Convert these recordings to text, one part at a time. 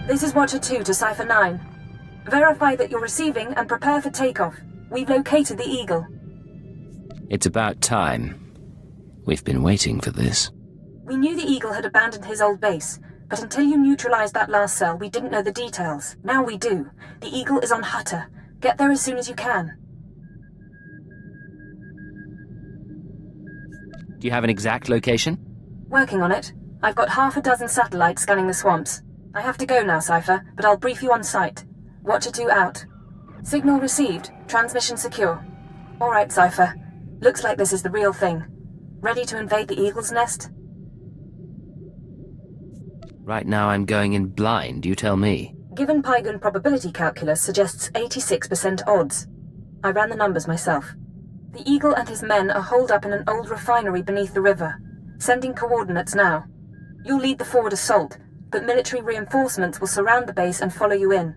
This is Watcher 2 to Cipher 9. Verify that you're receiving and prepare for takeoff. We've located the Eagle. It's about time. We've been waiting for this. We knew the Eagle had abandoned his old base, but until you neutralized that last cell, we didn't know the details. Now we do. The Eagle is on Hutter. Get there as soon as you can. Do you have an exact location? Working on it. I've got half a dozen satellites scanning the swamps. I have to go now, Cipher, but I'll brief you on site. Watcher 2 out. Signal received. Transmission secure. All right, Cipher. Looks like this is the real thing. Ready to invade the Eagle's nest? Right now I'm going in blind, you tell me. Given Pygon probability calculus suggests 86% odds. I ran the numbers myself. The Eagle and his men are holed up in an old refinery beneath the river. Sending coordinates now. You'll lead the forward assault, but military reinforcements will surround the base and follow you in.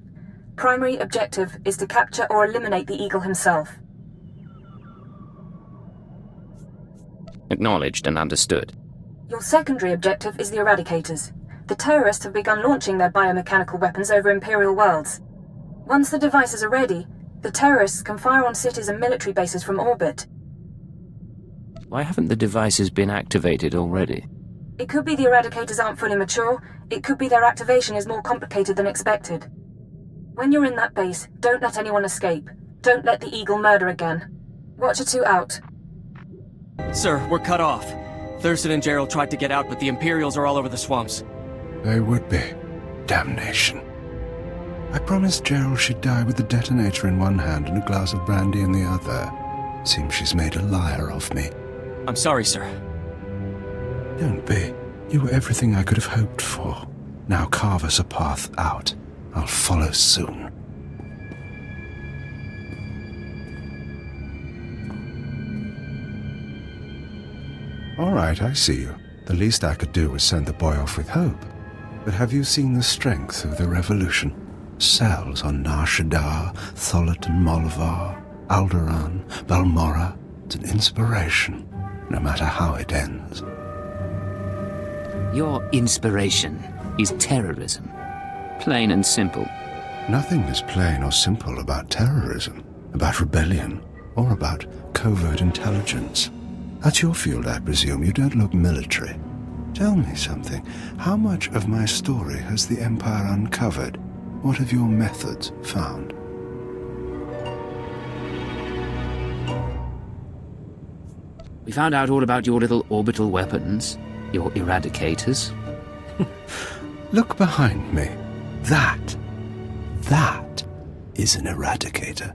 Primary objective is to capture or eliminate the Eagle himself. Acknowledged and understood. Your secondary objective is the Eradicators. The terrorists have begun launching their biomechanical weapons over Imperial worlds. Once the devices are ready, the terrorists can fire on cities and military bases from orbit. Why haven't the devices been activated already? It could be the Eradicators aren't fully mature. It could be their activation is more complicated than expected. When you're in that base, don't let anyone escape. Don't let the Eagle murder again. Watcher 2 out. Sir, we're cut off. Thurston and Gerald tried to get out, but the Imperials are all over the swamps. They would be. Damnation. I promised Gerald she'd die with the detonator in one hand and a glass of brandy in the other. Seems she's made a liar of me. I'm sorry, sir. Don't be. You were everything I could have hoped for. Now carve us a path out. I'll follow soon. All right, I see you. The least I could do was send the boy off with hope. But have you seen the strength of the revolution? Cells on Nar Shaddaa, Tholet and Molvar, Alderaan, Balmorra. It's an inspiration, no matter how it ends. Your inspiration is terrorism. Plain and simple. Nothing is plain or simple about terrorism, about rebellion, or about covert intelligence. That's your field, I presume. You don't look military. Tell me something. How much of my story has the Empire uncovered? What have your methods found? We found out all about your little orbital weapons, your eradicators. Look behind me. That is an eradicator.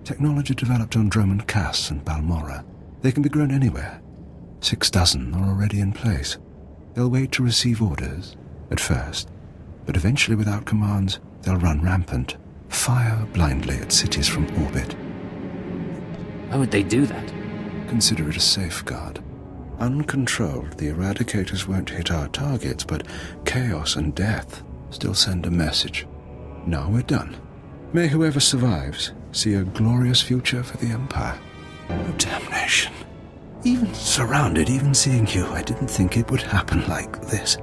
Technology developed on Dromund Kaas and Balmorra. They can be grown anywhere. 6 dozen are already in place. They'll wait to receive orders, at first, but eventually without commands, they'll run rampant, fire blindly at cities from orbit. Why would they do that? Consider it a safeguard. Uncontrolled, the eradicators won't hit our targets, but chaos and death still send a message. Now we're done. May whoever survives see a glorious future for the Empire. Oh, damnation. Even surrounded, even seeing you, I didn't think it would happen like this.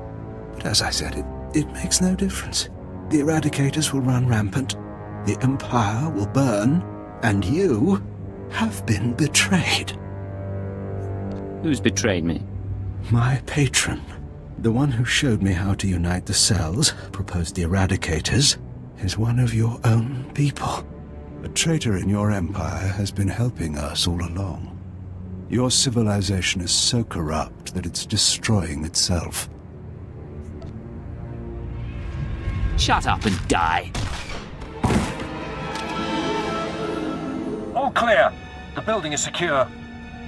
But as I said, it makes no difference. The eradicators will run rampant, the Empire will burn, and you have been betrayed. Who's betrayed me? My patron. The one who showed me how to unite the cells, proposed the eradicators, is one of your own people. A traitor in your empire has been helping us all along. Your civilization is so corrupt that it's destroying itself. Shut up and die. All clear. The building is secure.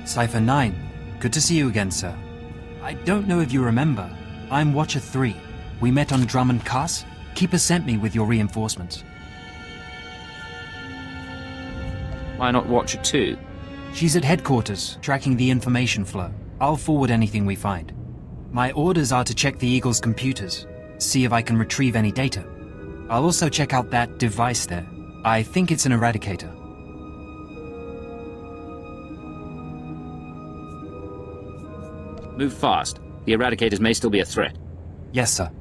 Cipher 9. Good to see you again, sir. I don't know if you remember. I'm Watcher 3. We met on Dromund Kaas. Keeper sent me with your reinforcements. Why not Watcher 2? She's at headquarters, tracking the information flow. I'll forward anything we find. My orders are to check the Eagle's computers, see if I can retrieve any data. I'll also check out that device there. I think it's an eradicator. Move fast. The eradicators may still be a threat. Yes, sir.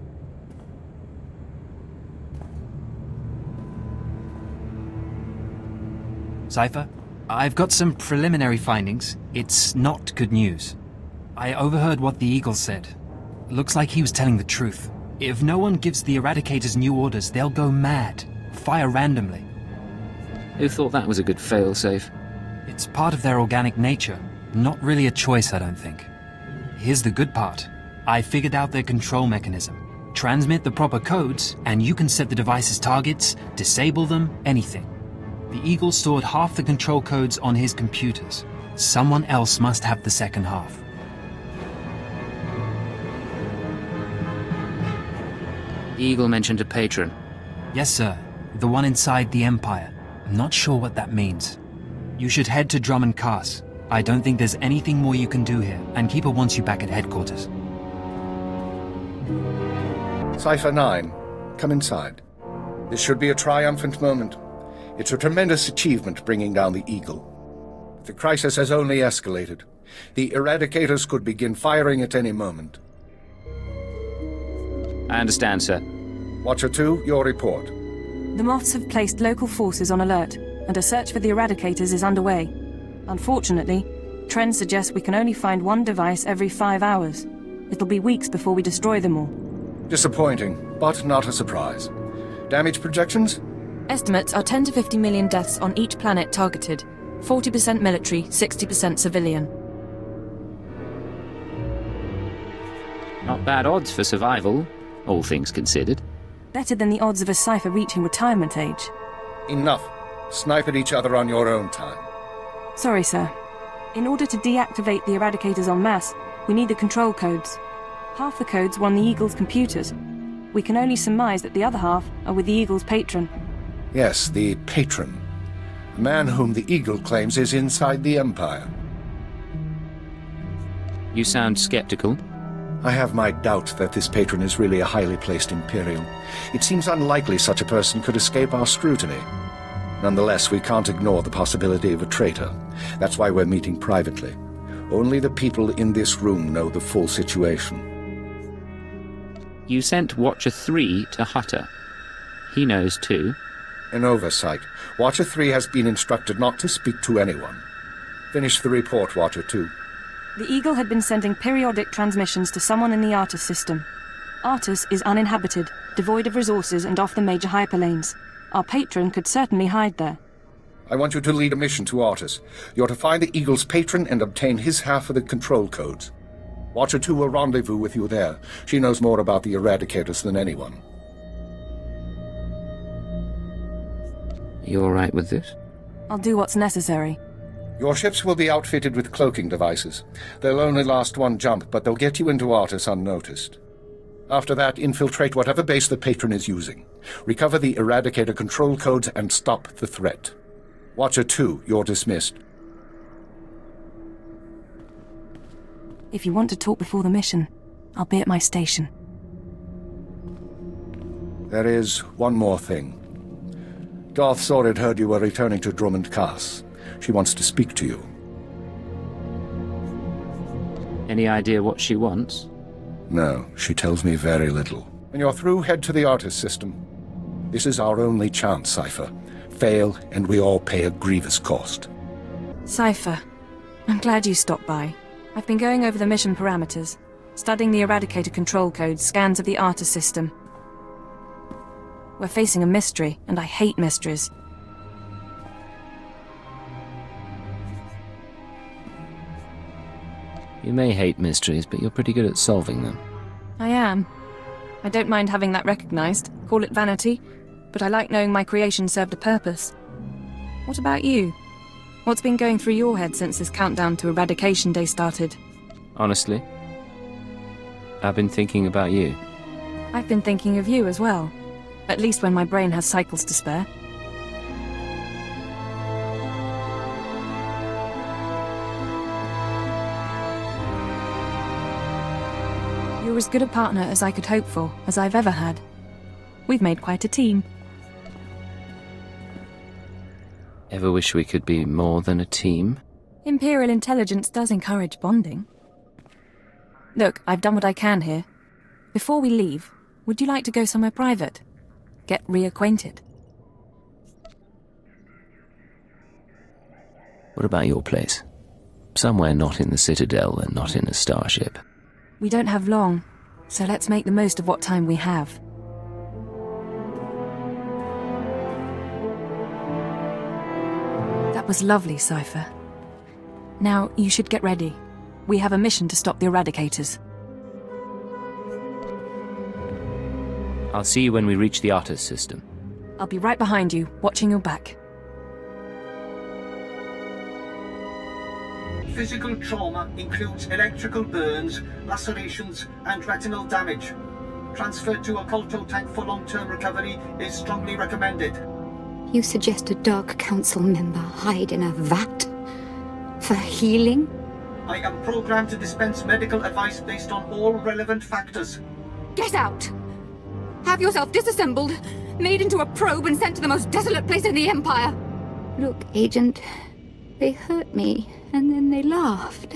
Cypher, I've got some preliminary findings. It's not good news. I overheard what the Eagle said. Looks like he was telling the truth. If no one gives the Eradicators new orders, they'll go mad. Fire randomly. Who thought that was a good failsafe? It's part of their organic nature. Not really a choice, I don't think. Here's the good part. I figured out their control mechanism. Transmit the proper codes, and you can set the device's targets, disable them, anything. The Eagle stored half the control codes on his computers. Someone else must have the second half. The Eagle mentioned a patron. Yes, sir. The one inside the Empire. I'm not sure what that means. You should head to Drummond Cass. I don't think there's anything more you can do here, and Keeper wants you back at headquarters. Cypher 9, come inside. This should be a triumphant moment. It's a tremendous achievement bringing down the Eagle. The crisis has only escalated. The Eradicators could begin firing at any moment. I understand, sir. Watcher 2, your report. The Moffs have placed local forces on alert, and a search for the Eradicators is underway. Unfortunately, trends suggest we can only find one device every 5 hours. It'll be weeks before we destroy them all. Disappointing, but not a surprise. Damage projections? Estimates are 10 to 50 million deaths on each planet targeted. 40% military, 60% civilian. Not bad odds for survival, all things considered. Better than the odds of a Cypher reaching retirement age. Enough. Snipe at each other on your own time. Sorry, sir. In order to deactivate the Eradicators en masse, we need the control codes. Half the codes were on the Eagle's computers. We can only surmise that the other half are with the Eagle's patron. Yes, the patron. The man whom the Eagle claims is inside the Empire. You sound skeptical. I have my doubt that this patron is really a highly placed Imperial. It seems unlikely such a person could escape our scrutiny. Nonetheless, we can't ignore the possibility of a traitor. That's why we're meeting privately. Only the people in this room know the full situation. You sent Watcher 3 to Hutter. He knows too. An oversight. Watcher 3 has been instructed not to speak to anyone. Finish the report, Watcher 2. The Eagle had been sending periodic transmissions to someone in the Artus system. Artus is uninhabited, devoid of resources and off the major hyperlanes. Our patron could certainly hide there. I want you to lead a mission to Artus. You're to find the Eagle's patron and obtain his half of the control codes. Watcher 2 will rendezvous with you there. She knows more about the Eradicators than anyone. You all right with this? I'll do what's necessary. Your ships will be outfitted with cloaking devices. They'll only last one jump, but they'll get you into Artus unnoticed. After that, infiltrate whatever base the patron is using. Recover the Eradicator control codes and stop the threat. Watcher 2, you're dismissed. If you want to talk before the mission, I'll be at my station. There is one more thing. Darth Sorid heard you were returning to Drummond Cass. She wants to speak to you. Any idea what she wants? No, she tells me very little. When you're through, head to the Artus system. This is our only chance, Cypher. Fail, and we all pay a grievous cost. Cypher, I'm glad you stopped by. I've been going over the mission parameters, studying the Eradicator control codes, scans of the Artus system. We're facing a mystery, and I hate mysteries. You may hate mysteries, but you're pretty good at solving them. I am. I don't mind having that recognized. Call it vanity, but I like knowing my creation served a purpose. What about you? What's been going through your head since this countdown to Eradication Day started? Honestly, I've been thinking about you. I've been thinking of you as well. At least when my brain has cycles to spare. You're as good a partner as I could hope for, as I've ever had. We've made quite a team. Ever wish we could be more than a team? Imperial Intelligence does encourage bonding. Look, I've done what I can here. Before we leave, would you like to go somewhere private? Get reacquainted? What about your place? Somewhere not in the Citadel and not in a starship. We don't have long, so let's make the most of what time we have. That was lovely, Cypher. Now, you should get ready. We have a mission to stop the Eradicators. I'll see you when we reach the Artus system. I'll be right behind you, watching your back. Physical trauma includes electrical burns, lacerations, and retinal damage. Transfer to a Colto tank for long-term recovery is strongly recommended. You suggest a Dark Council member hide in a vat? For healing? I am programmed to dispense medical advice based on all relevant factors. Get out! Have yourself disassembled, made into a probe and sent to the most desolate place in the Empire. Look, Agent, they hurt me, and then they laughed.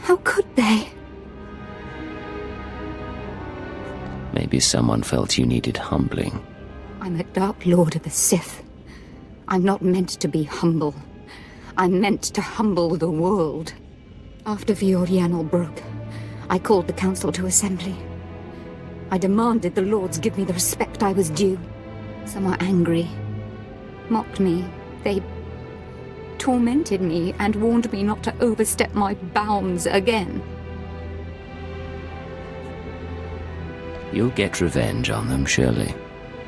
How could they? Maybe someone felt you needed humbling. I'm a Dark Lord of the Sith. I'm not meant to be humble. I'm meant to humble the world. After Viorianal broke, I called the Council to assembly. I demanded the Lords give me the respect I was due. Some were angry, mocked me. They tormented me and warned me not to overstep my bounds again. You'll get revenge on them, surely.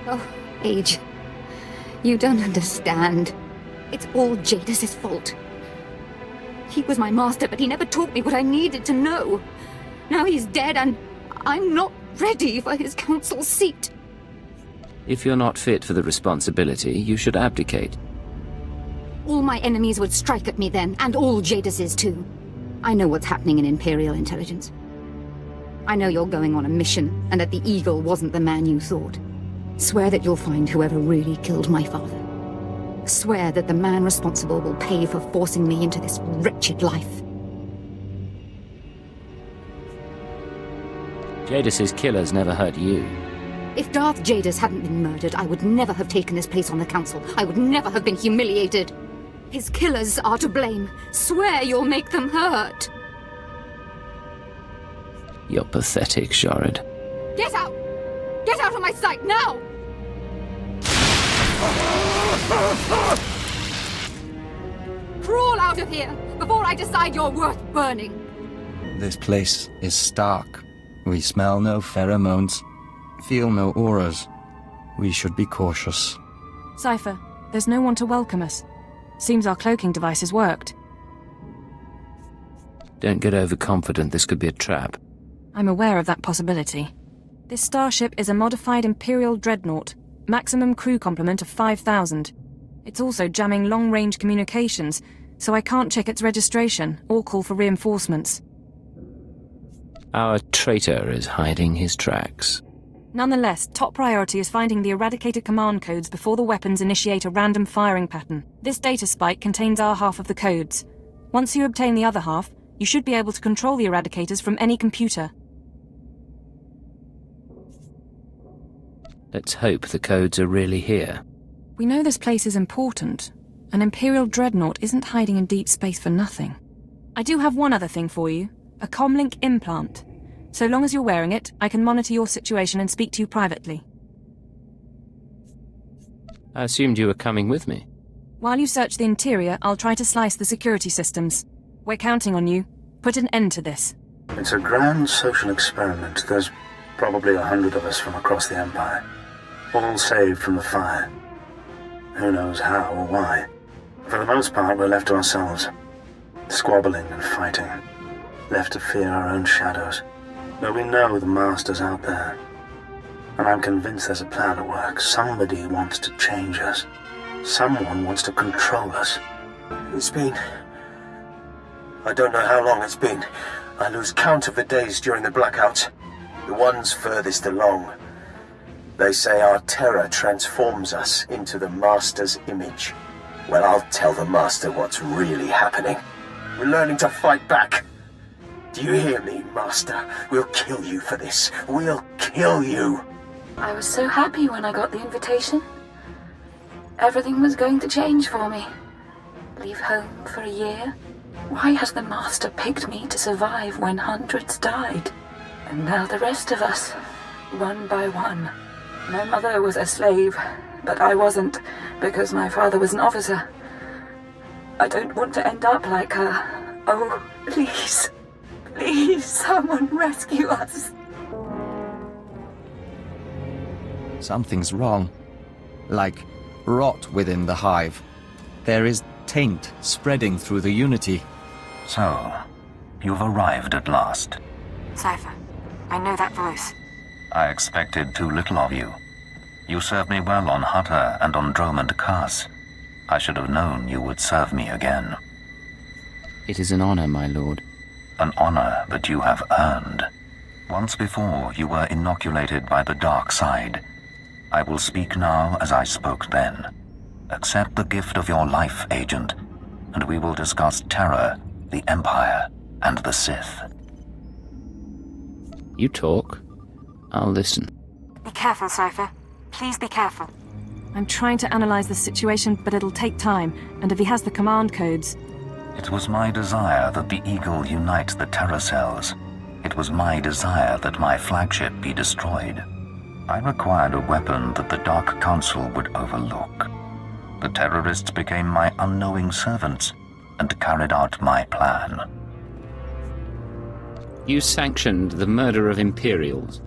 Oh, Age, you don't understand. It's all Jadis's fault. He was my master, but he never taught me what I needed to know. Now he's dead, and I'm not ready for his council seat. If you're not fit for the responsibility, you should abdicate. All my enemies would strike at me then, and all Jadis's too. I know what's happening in Imperial Intelligence. I know you're going on a mission, and that the Eagle wasn't the man you thought. Swear that you'll find whoever really killed my father. Swear that the man responsible will pay for forcing me into this wretched life. Jadis's killers never hurt you. If Darth Jadis hadn't been murdered, I would never have taken his place on the Council. I would never have been humiliated. His killers are to blame. Swear you'll make them hurt. You're pathetic, Sharid. Get out! Get out of my sight, now! Crawl out of here, before I decide you're worth burning! This place is stark. We smell no pheromones, feel no auras. We should be cautious. Cypher, there's no one to welcome us. Seems our cloaking device has worked. Don't get overconfident, this could be a trap. I'm aware of that possibility. This starship is a modified Imperial Dreadnought, maximum crew complement of 5,000. It's also jamming long-range communications, so I can't check its registration or call for reinforcements. Our traitor is hiding his tracks. Nonetheless, top priority is finding the Eradicator command codes before the weapons initiate a random firing pattern. This data spike contains our half of the codes. Once you obtain the other half, you should be able to control the Eradicators from any computer. Let's hope the codes are really here. We know this place is important. An Imperial Dreadnought isn't hiding in deep space for nothing. I do have one other thing for you. A comlink implant. So long as you're wearing it, I can monitor your situation and speak to you privately. I assumed you were coming with me. While you search the interior, I'll try to slice the security systems. We're counting on you. Put an end to this. It's a grand social experiment. There's probably 100 of us from across the Empire. All saved from the fire. Who knows how or why. For the most part, we're left to ourselves. Squabbling and fighting. Left to fear our own shadows. But we know the Master's out there. And I'm convinced there's a plan at work. Somebody wants to change us. Someone wants to control us. It's been... I don't know how long it's been. I lose count of the days during the blackouts. The ones furthest along. They say our terror transforms us into the Master's image. Well, I'll tell the Master what's really happening. We're learning to fight back. Do you hear me, Master? We'll kill you for this. We'll kill you. I was so happy when I got the invitation. Everything was going to change for me. leave home for a year? Why has the Master picked me to survive when hundreds died? And now the rest of us, one by one. My mother was a slave, but I wasn't, because my father was an officer. I don't want to end up like her. Oh, please. Please, someone rescue us. Something's wrong. Like rot within the hive. There is taint spreading through the unity. So, you've arrived at last. Cypher, I know that voice. I expected too little of you. You served me well on Hutter and on Dromund Kaas. I should have known you would serve me again. It is an honor, my lord. An honor that you have earned. Once before, you were inoculated by the dark side. I will speak now as I spoke then. Accept the gift of your life, Agent, and we will discuss terror, the Empire, and the Sith. You talk. I'll listen. Be careful, Cypher. Please be careful. I'm trying to analyze the situation, but it'll take time, and if he has the command codes... It was my desire that the Eagle unite the terror cells. It was my desire that my flagship be destroyed. I required a weapon that the Dark Council would overlook. The terrorists became my unknowing servants and carried out my plan. You sanctioned the murder of Imperials.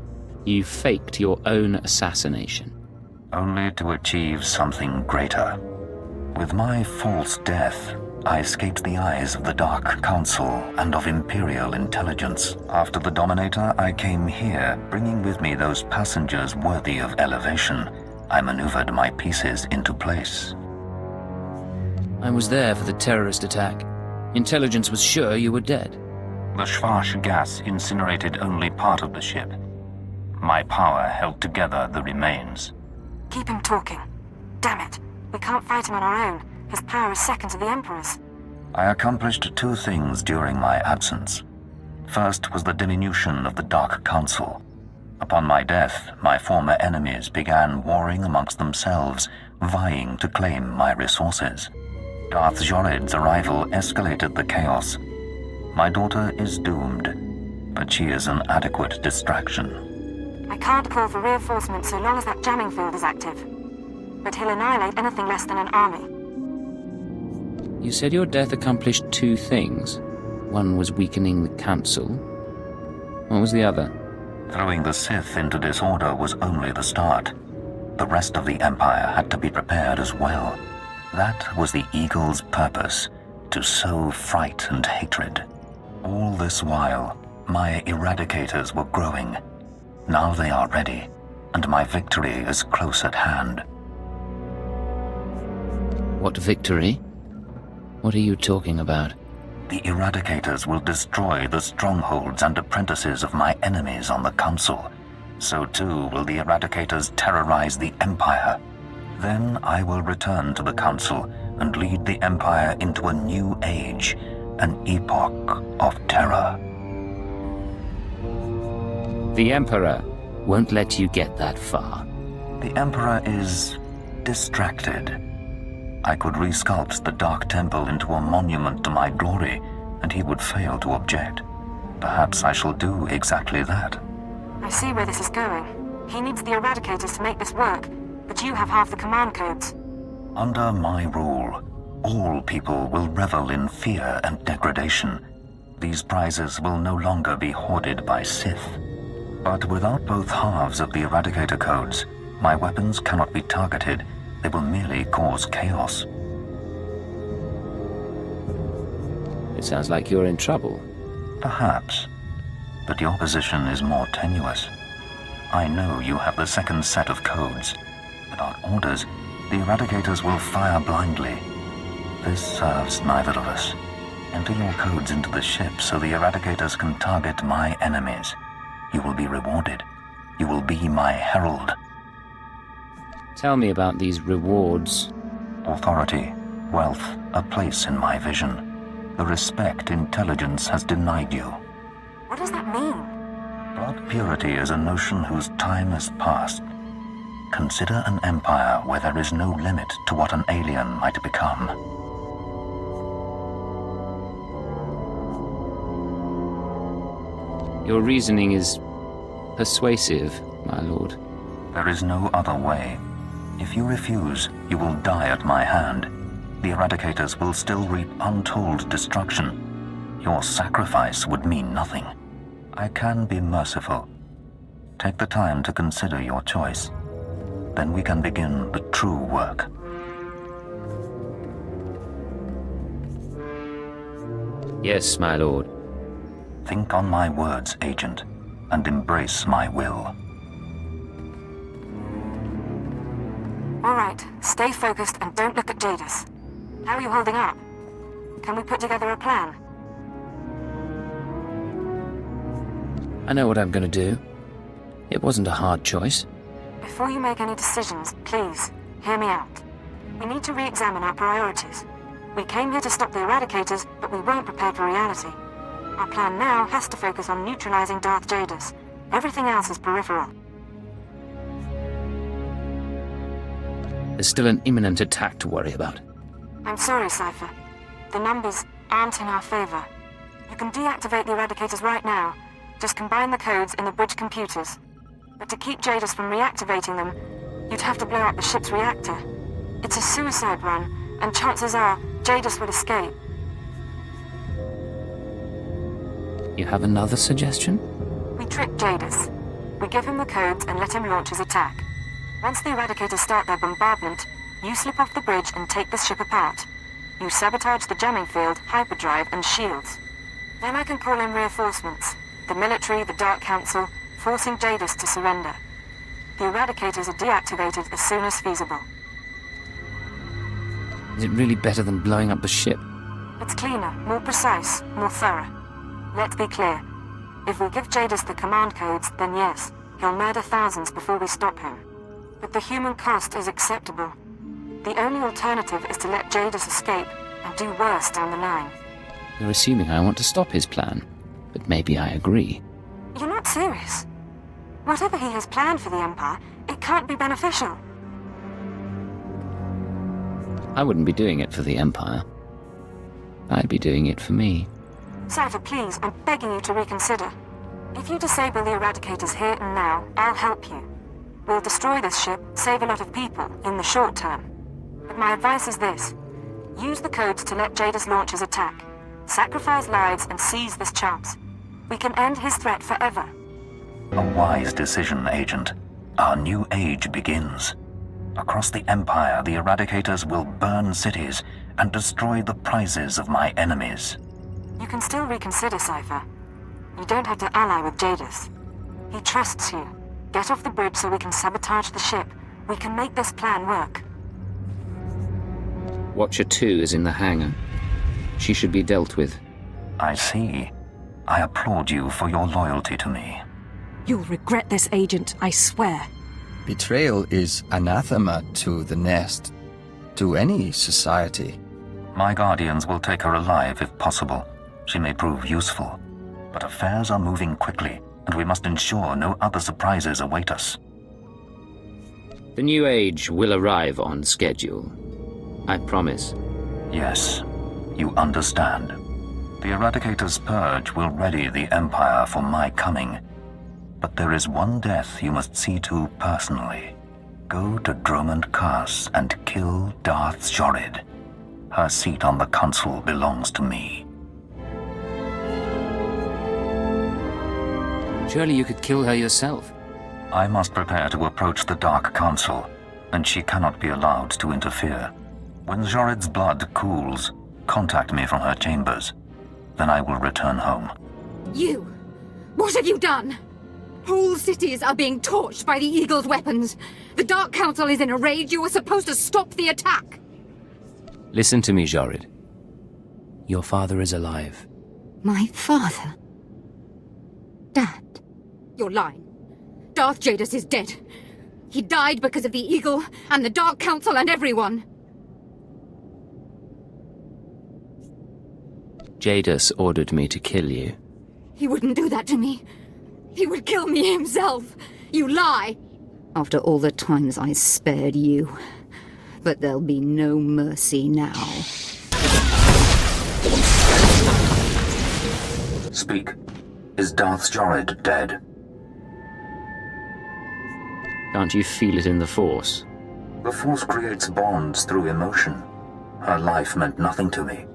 You faked your own assassination. Only to achieve something greater. With my false death, I escaped the eyes of the Dark Council and of Imperial Intelligence. After the Dominator, I came here, bringing with me those passengers worthy of elevation. I maneuvered my pieces into place. I was there for the terrorist attack. Intelligence was sure you were dead. The Schwarz gas incinerated only part of the ship. My power held together the remains. Keep him talking. Damn it. We can't fight him on our own. His power is second to the Emperor's. I accomplished two things during my absence. First was the diminution of the Dark Council. Upon my death, my former enemies began warring amongst themselves, vying to claim my resources. Darth Jored's arrival escalated the chaos. My daughter is doomed, but she is an adequate distraction. I can't call for reinforcements so long as that jamming field is active. But he'll annihilate anything less than an army. You said your death accomplished two things. One was weakening the Council. What was the other? Throwing the Sith into disorder was only the start. The rest of the Empire had to be prepared as well. That was the Eagle's purpose, to sow fright and hatred. All this while, my eradicators were growing. Now they are ready, and my victory is close at hand. What victory? What are you talking about? The eradicators will destroy the strongholds and apprentices of my enemies on the Council. So too will the eradicators terrorize the Empire. Then I will return to the Council and lead the Empire into a new age, an epoch of terror. The Emperor won't let you get that far. The Emperor is distracted. I could resculpt the Dark Temple into a monument to my glory, and he would fail to object. Perhaps I shall do exactly that. I see where this is going. He needs the eradicators to make this work, but you have half the command codes. Under my rule, all people will revel in fear and degradation. These prizes will no longer be hoarded by Sith. But without both halves of the eradicator codes, my weapons cannot be targeted. They will merely cause chaos. It sounds like you're in trouble. Perhaps. But your position is more tenuous. I know you have the second set of codes. Without orders, the eradicators will fire blindly. This serves neither of us. Enter your codes into the ship so the eradicators can target my enemies. You will be rewarded. You will be my herald. Tell me about these rewards. Authority, wealth, a place in my vision. The respect intelligence has denied you. What does that mean? Blood purity is a notion whose time has passed. Consider an empire where there is no limit to what an alien might become. Your reasoning is persuasive, my lord. There is no other way. If you refuse, you will die at my hand. The Eradicators will still reap untold destruction. Your sacrifice would mean nothing. I can be merciful. Take the time to consider your choice. Then we can begin the true work. Yes, my lord. Think on my words, Agent, and embrace my will. All right, stay focused and don't look at Jadis. How are you holding up? Can we put together a plan? I know what I'm gonna do. It wasn't a hard choice. Before you make any decisions, please, hear me out. We need to re-examine our priorities. We came here to stop the Eradicators, but we weren't prepared for reality. Our plan now has to focus on neutralizing Darth Jadis. Everything else is peripheral. There's still an imminent attack to worry about. I'm sorry, Cypher. The numbers aren't in our favor. You can deactivate the Eradicators right now. Just combine the codes in the bridge computers. But to keep Jadis from reactivating them, you'd have to blow up the ship's reactor. It's a suicide run, and chances are Jadis would escape. You have another suggestion? We trick Jadis. We give him the codes and let him launch his attack. Once the Eradicators start their bombardment, you slip off the bridge and take the ship apart. You sabotage the jamming field, hyperdrive, and shields. Then I can call in reinforcements. The military, the Dark Council, forcing Jadis to surrender. The Eradicators are deactivated as soon as feasible. Is it really better than blowing up the ship? It's cleaner, more precise, more thorough. Let's be clear. If we give Jadis the command codes, then yes, he'll murder thousands before we stop him. But the human cost is acceptable. The only alternative is to let Jadis escape and do worse down the line. You're assuming I want to stop his plan, but maybe I agree. You're not serious. Whatever he has planned for the Empire, it can't be beneficial. I wouldn't be doing it for the Empire. I'd be doing it for me. Cypher, please, I'm begging you to reconsider. If you disable the Eradicators here and now, I'll help you. We'll destroy this ship, save a lot of people, in the short term. But my advice is this. Use the codes to let Jadis launch his attack. Sacrifice lives and seize this chance. We can end his threat forever. A wise decision, Agent. Our new age begins. Across the Empire, the Eradicators will burn cities and destroy the prizes of my enemies. You can still reconsider, Cypher. You don't have to ally with Jadis. He trusts you. Get off the bridge so we can sabotage the ship. We can make this plan work. Watcher 2 is in the hangar. She should be dealt with. I see. I applaud you for your loyalty to me. You'll regret this, Agent, I swear. Betrayal is anathema to the nest, to any society. My guardians will take her alive if possible. She may prove useful. But affairs are moving quickly, and we must ensure no other surprises await us. The new age will arrive on schedule. I promise. Yes, you understand. The Eradicator's purge will ready the Empire for my coming. But there is one death you must see to personally. Go to Dromund Kaas and kill Darth Jorid. Her seat on the Council belongs to me. Surely you could kill her yourself. I must prepare to approach the Dark Council, and she cannot be allowed to interfere. When Jorid's blood cools, contact me from her chambers. Then I will return home. You! What have you done? Whole cities are being torched by the Eagle's weapons. The Dark Council is in a rage. You were supposed to stop the attack. Listen to me, Jorid. Your father is alive. My father? Dad, you're lying. Darth Jadis is dead. He died because of the Eagle and the Dark Council and everyone. Jadis ordered me to kill you. He wouldn't do that to me. He would kill me himself. You lie. After all the times I spared you. But there'll be no mercy now. Speak. Is Darth Jorid dead? Can't you feel it in the Force? The Force creates bonds through emotion. Her life meant nothing to me.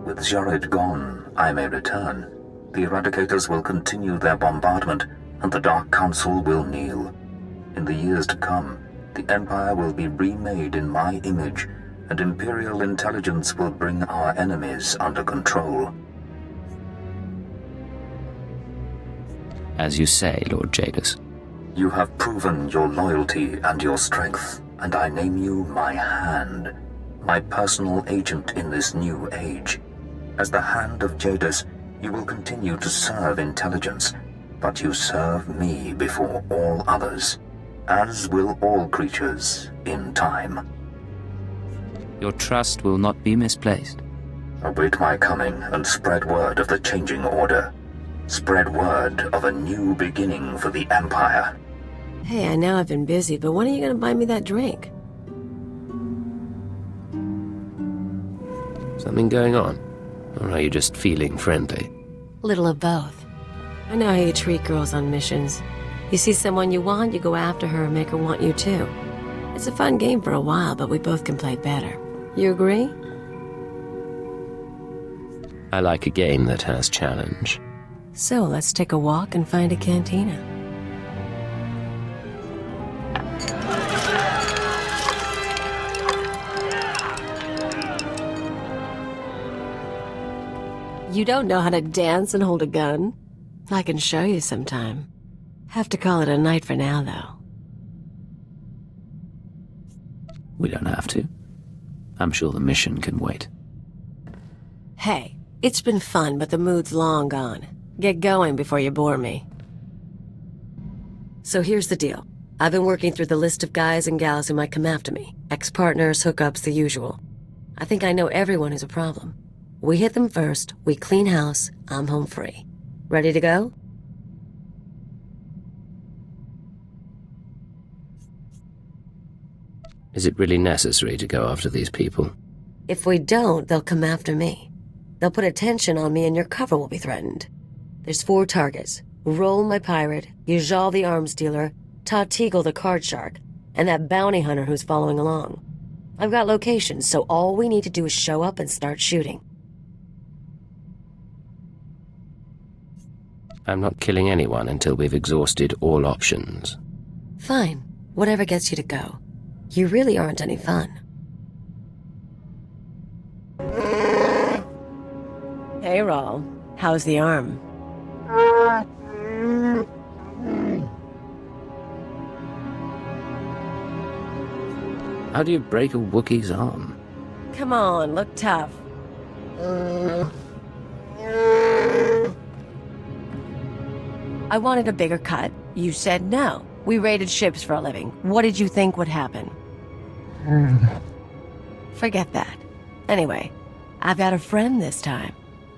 With Jorid gone, I may return. The Eradicators will continue their bombardment, and the Dark Council will kneel. In the years to come, the Empire will be remade in my image, and Imperial Intelligence will bring our enemies under control. As you say, Lord Jadis. You have proven your loyalty and your strength, and I name you my hand, my personal agent in this new age. As the Hand of Jadis, you will continue to serve intelligence, but you serve me before all others, as will all creatures in time. Your trust will not be misplaced. Await my coming and spread word of the changing order. Spread word of a new beginning for the Empire. Hey, I know I've been busy, but when are you going to buy me that drink? Something going on? Or are you just feeling friendly? Little of both. I know how you treat girls on missions. You see someone you want, you go after her and make her want you too. It's a fun game for a while, but we both can play better. You agree? I like a game that has challenge. So let's take a walk and find a cantina. You don't know how to dance and hold a gun? I can show you sometime. Have to call it a night for now, though. We don't have to. I'm sure the mission can wait. Hey, it's been fun, but the mood's long gone. Get going before you bore me. So here's the deal. I've been working through the list of guys and gals who might come after me. Ex-partners, hookups, the usual. I think I know everyone who's a problem. We hit them first, we clean house, I'm home free. Ready to go? Is it really necessary to go after these people? If we don't, they'll come after me. They'll put attention on me and your cover will be threatened. There's 4 targets. Roll my pirate, Yajal the arms dealer, Todd Teagle the card shark, and that bounty hunter who's following along. I've got locations, so all we need to do is show up and start shooting. I'm not killing anyone until we've exhausted all options. Fine. Whatever gets you to go. You really aren't any fun. Hey, Rawl. How's the arm? How do you break a Wookiee's arm? Come on, look tough. I wanted a bigger cut. You said no. We raided ships for a living. What did you think would happen? Forget that. Anyway, I've got a friend this time.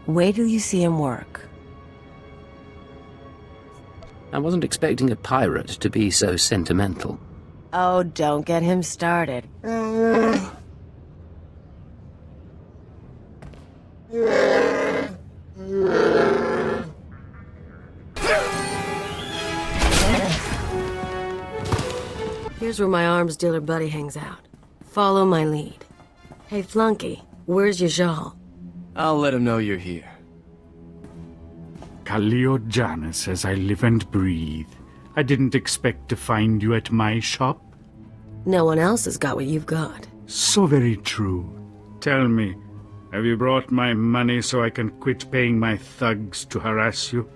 Wait till you see him work. I wasn't expecting a pirate to be so sentimental. Oh, don't get him started. Here's where my arms dealer buddy hangs out. Follow my lead. Hey, Flunky, where's Yajal? I'll let him know you're here. Kaleo Janus, as I live and breathe. I didn't expect to find you at my shop. No one else has got what you've got. So very true. Tell me, have you brought my money so I can quit paying my thugs to harass you?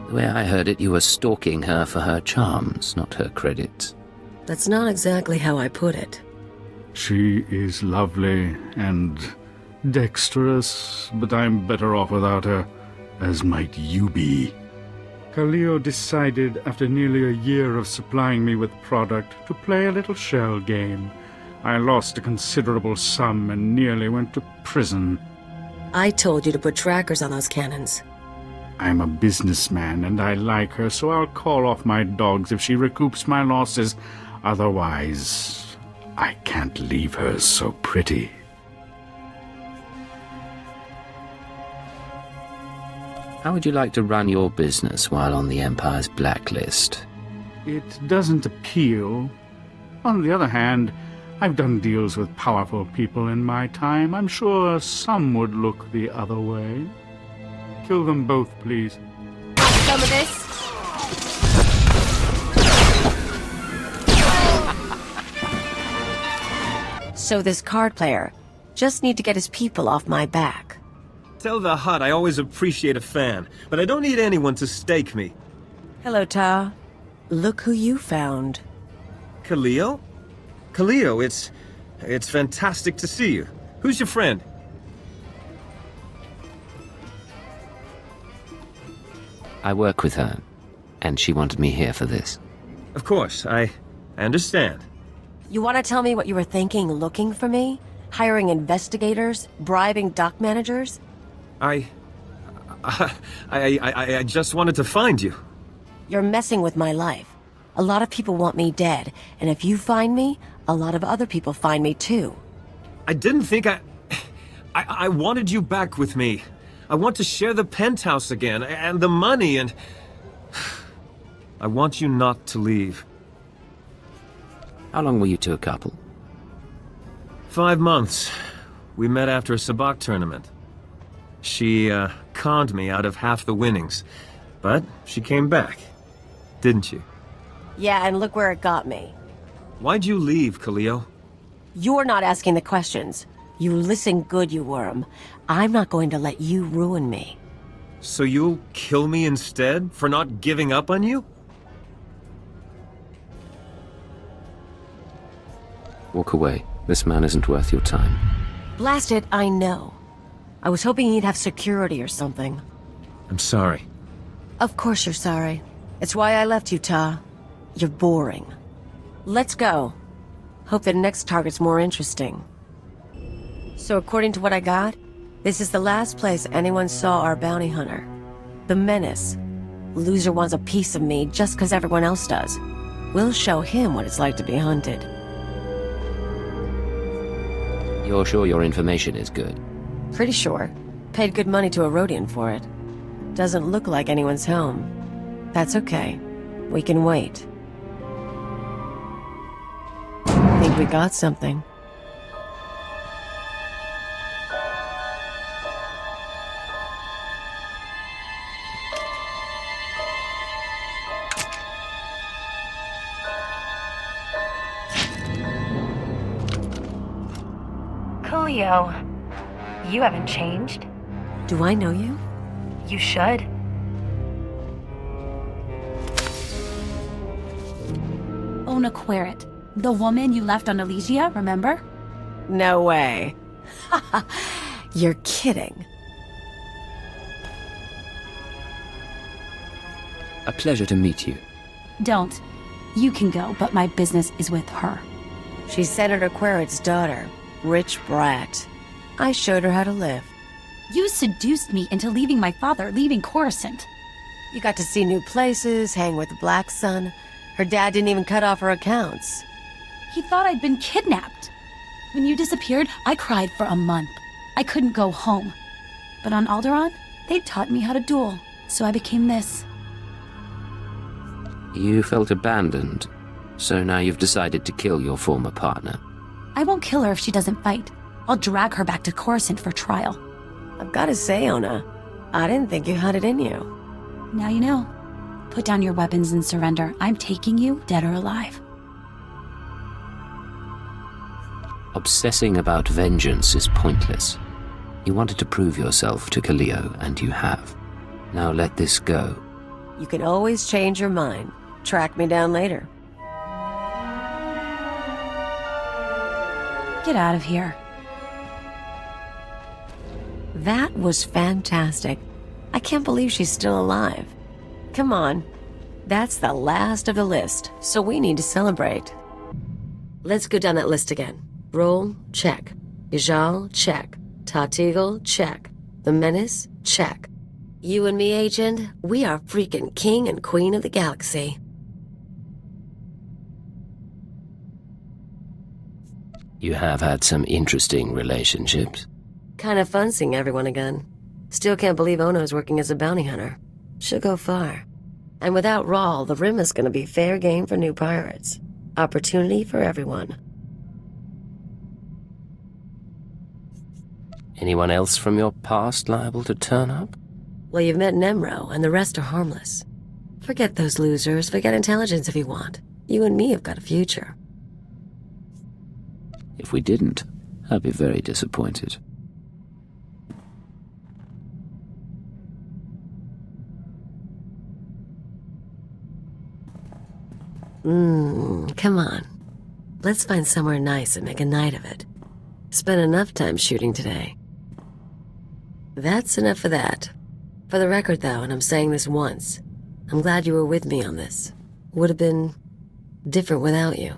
The way I heard it, you were stalking her for her charms, not her credits. That's not exactly how I put it. She is lovely and dexterous, but I'm better off without her, as might you be. Kaleo decided, after nearly a year of supplying me with product, to play a little shell game. I lost a considerable sum and nearly went to prison. I told you to put trackers on those cannons. I'm a businessman and I like her, so I'll call off my dogs if she recoups my losses. Otherwise, I can't leave her so pretty. How would you like to run your business while on the Empire's blacklist? It doesn't appeal. On the other hand, I've done deals with powerful people in my time. I'm sure some would look the other way. Kill them both, please. Some of this? So this card player just need to get his people off my back. Tell the Hutt I always appreciate a fan, but I don't need anyone to stake me. Hello, Ta. Look who you found. Kaleo? Kaleo, it's fantastic to see you. Who's your friend? I work with her, and she wanted me here for this. Of course, I understand. You want to tell me what you were thinking looking for me? Hiring investigators? Bribing dock managers? I just wanted to find you. You're messing with my life. A lot of people want me dead, and if you find me, a lot of other people find me too. I didn't think I wanted you back with me. I want to share the penthouse again, and the money, and... I want you not to leave. How long were you two a couple? 5 months. We met after a sabacc tournament. She, conned me out of half the winnings. But she came back. Didn't you? Yeah, and look where it got me. Why'd you leave, Kaleo? You're not asking the questions. You listen good, you worm. I'm not going to let you ruin me. So you'll kill me instead, for not giving up on you? Walk away. This man isn't worth your time. Blast it, I know. I was hoping he'd have security or something. I'm sorry. Of course you're sorry. It's why I left you, Ta. You're boring. Let's go. Hope the next target's more interesting. So according to what I got, this is the last place anyone saw our bounty hunter. The Menace. Loser wants a piece of me just because everyone else does. We'll show him what it's like to be hunted. You're sure your information is good? Pretty sure. Paid good money to a Rhodian for it. Doesn't look like anyone's home. That's okay. We can wait. Think we got something. Kaleo, you haven't changed. Do I know you? You should. Ona Querit, the woman you left on Elysia, remember? No way. You're kidding. A pleasure to meet you. Don't. You can go, but my business is with her. She's Senator Querit's daughter. Rich brat. I showed her how to live. You seduced me into leaving my father, leaving Coruscant. You got to see new places, hang with the Black Sun. Her dad didn't even cut off her accounts. He thought I'd been kidnapped. When you disappeared, I cried for a month. I couldn't go home. But on Alderaan, they taught me how to duel, so I became this. You felt abandoned, so now you've decided to kill your former partner. I won't kill her if she doesn't fight. I'll drag her back to Coruscant for trial. I've got to say, Ona, I didn't think you had it in you. Now you know. Put down your weapons and surrender. I'm taking you, dead or alive. Obsessing about vengeance is pointless. You wanted to prove yourself to Kaleo, and you have. Now let this go. You can always change your mind. Track me down later. Get out of here. That was fantastic. I can't believe she's still alive. Come on. That's the last of the list, so we need to celebrate. Let's go down that list again. Roll, check. Ijal, check. Tatigel, check. The Menace, check. You and me, Agent, we are freaking king and queen of the galaxy. You have had some interesting relationships. Kind of fun seeing everyone again. Still can't believe Ono's working as a bounty hunter. She'll go far. And without Rawl, the Rim is going to be fair game for new pirates. Opportunity for everyone. Anyone else from your past liable to turn up? Well, you've met Nemro, and the rest are harmless. Forget those losers, forget intelligence if you want. You and me have got a future. If we didn't, I'd be very disappointed. Come on. Let's find somewhere nice and make a night of it. Spent enough time shooting today. That's enough of that. For the record, though, and I'm saying this once, I'm glad you were with me on this. Would have been different without you.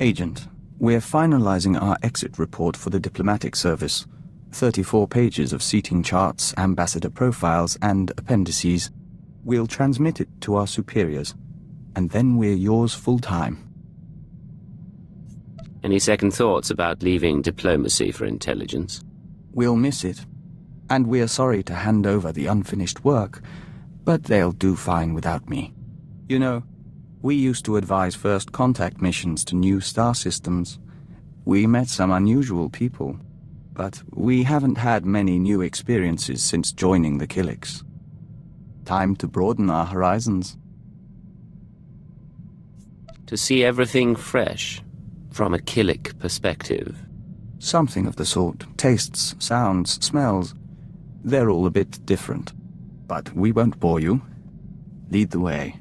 Agent, we're finalizing our exit report for the diplomatic service. 34 pages of seating charts, ambassador profiles, and appendices. We'll transmit it to our superiors, and then we're yours full-time. Any second thoughts about leaving diplomacy for intelligence? We'll miss it, and we're sorry to hand over the unfinished work, but they'll do fine without me. You know, we used to advise first contact missions to new star systems. We met some unusual people, but we haven't had many new experiences since joining the Killiks. Time to broaden our horizons. To see everything fresh, from a Killik perspective. Something of the sort. Tastes, sounds, smells. They're all a bit different. But we won't bore you. Lead the way.